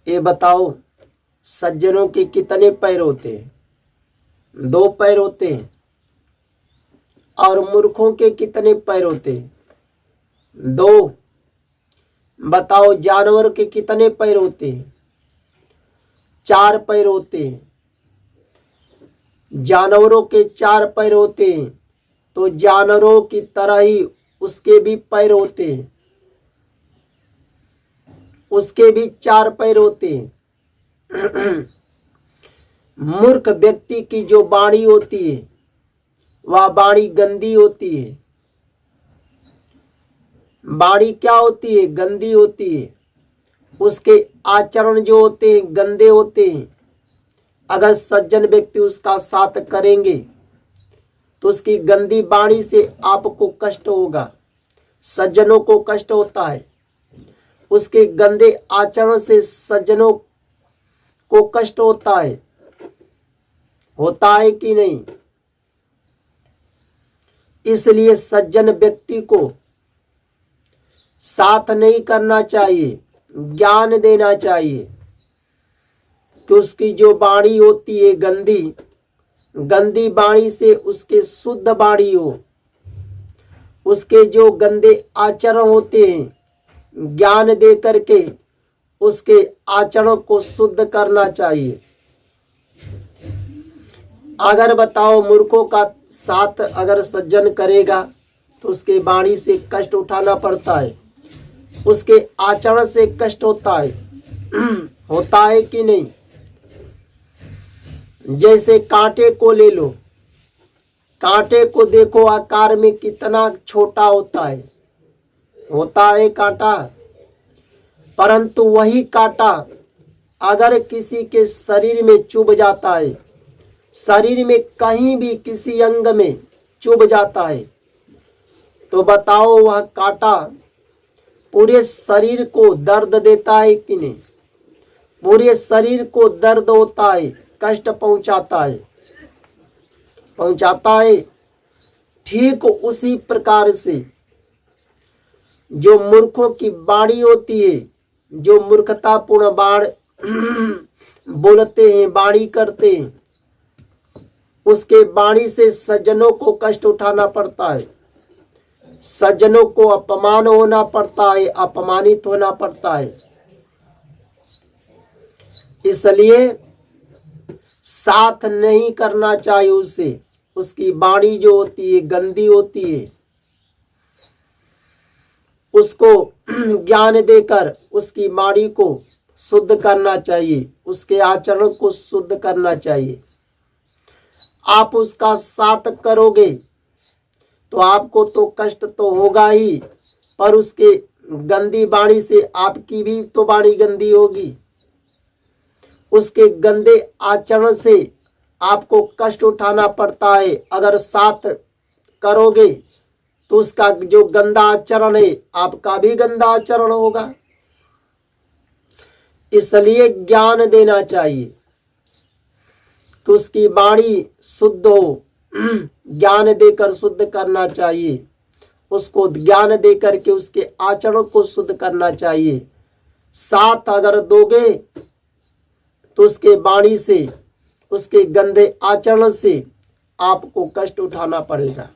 ये बताओ, सज्जनों के कितने पैर होते हैं? 2 पैर होते हैं। और मूर्खों के कितने पैर होते हैं? 2। बताओ, जानवर के कितने पैर होते हैं? 4 पैर होते हैं। जानवरों के 4 पैर होते हैं, तो जानवरों की तरह ही उसके भी पैर होते हैं, उसके भी 4 पैर होते हैं। मूर्ख व्यक्ति की जो वाणी होती है वह वाणी गंदी होती है। वाणी क्या होती है? गंदी होती है। उसके आचरण जो होते हैं गंदे होते हैं। अगर सज्जन व्यक्ति उसका साथ करेंगे तो उसकी गंदी वाणी से आपको कष्ट होगा, सज्जनों को कष्ट होता है। उसके गंदे आचरण से सज्जनों को कष्ट होता है कि नहीं? इसलिए सज्जन व्यक्ति को साथ नहीं करना चाहिए, ज्ञान देना चाहिए कि उसकी जो वाणी होती है गंदी वाणी से उसके शुद्ध वाणी हो। उसके जो गंदे आचरण होते हैं ज्ञान दे करके उसके आचरण को शुद्ध करना चाहिए। अगर बताओ, मूर्खों का साथ अगर सज्जन करेगा तो उसके वाणी से कष्ट उठाना पड़ता है, उसके आचरण से कष्ट होता है कि नहीं? जैसे कांटे को ले लो, कांटे को देखो आकार में कितना छोटा होता है कांटा, परंतु वही कांटा अगर किसी के शरीर में चुभ जाता है, शरीर में कहीं भी किसी अंग में चुभ जाता है, तो बताओ वह कांटा पूरे शरीर को दर्द देता है कि नहीं? पूरे शरीर को दर्द होता है, कष्ट पहुंचाता है। ठीक उसी प्रकार से जो मूर्खों की वाणी होती है, जो मूर्खतापूर्ण बाण बोलते हैं, वाणी करते हैं, उसके वाणी से सज्जनों को कष्ट उठाना पड़ता है, सज्जनों को अपमान होना पड़ता है, अपमानित होना पड़ता है। इसलिए साथ नहीं करना चाहिए उसे। उसकी वाणी जो होती है गंदी होती है, उसको ज्ञान देकर उसकी वाणी को शुद्ध करना चाहिए, उसके आचरण को शुद्ध करना चाहिए। आप उसका साथ करोगे तो आपको तो कष्ट तो होगा ही, पर उसके गंदी वाणी से आपकी भी तो वाणी गंदी होगी। उसके गंदे आचरण से आपको कष्ट उठाना पड़ता है। अगर साथ करोगे तो उसका जो गंदा आचरण है आपका भी गंदा आचरण होगा। इसलिए ज्ञान देना चाहिए कि उसकी वाणी शुद्ध हो, ज्ञान देकर शुद्ध करना चाहिए, उसको ज्ञान देकर के उसके आचरण को शुद्ध करना चाहिए। साथ अगर दोगे तो उसके वाणी से, उसके गंदे आचरण से आपको कष्ट उठाना पड़ेगा।